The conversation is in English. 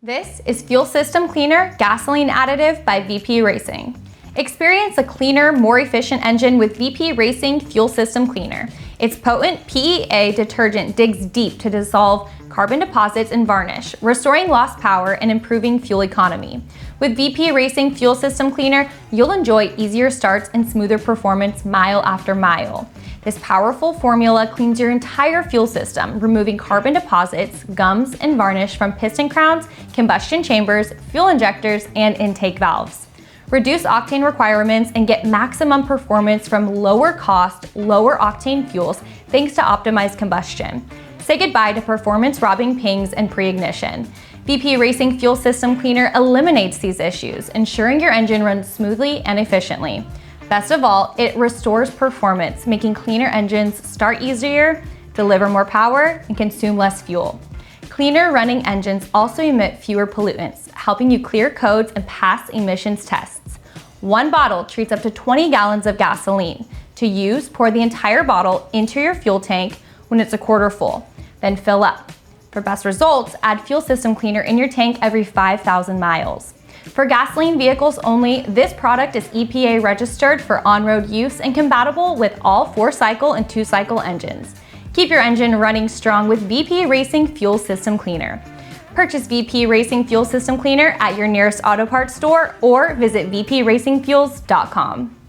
This is Fuel System Cleaner Gasoline Additive by VP Racing. Experience a cleaner, more efficient engine with VP Racing Fuel System Cleaner. Its potent PEA detergent digs deep to dissolve carbon deposits and varnish, restoring lost power and improving fuel economy. With VP Racing Fuel System Cleaner, you'll enjoy easier starts and smoother performance mile after mile. This powerful formula cleans your entire fuel system, removing carbon deposits, gums, and varnish from piston crowns, combustion chambers, fuel injectors, and intake valves. Reduce octane requirements and get maximum performance from lower cost, lower octane fuels thanks to optimized combustion. Say goodbye to performance-robbing pings and pre-ignition. VP Racing Fuel System Cleaner eliminates these issues, ensuring your engine runs smoothly and efficiently. Best of all, it restores performance, making cleaner engines start easier, deliver more power, and consume less fuel. Cleaner running engines also emit fewer pollutants, helping you clear codes and pass emissions tests. One bottle treats up to 20 gallons of gasoline. To use, pour the entire bottle into your fuel tank when it's a quarter full, then fill up. For best results, add Fuel System Cleaner in your tank every 5,000 miles. For gasoline vehicles only, this product is EPA registered for on-road use and compatible with all 4-cycle and 2-cycle engines. Keep your engine running strong with VP Racing Fuel System Cleaner. Purchase VP Racing Fuel System Cleaner at your nearest auto parts store or visit vpracingfuels.com.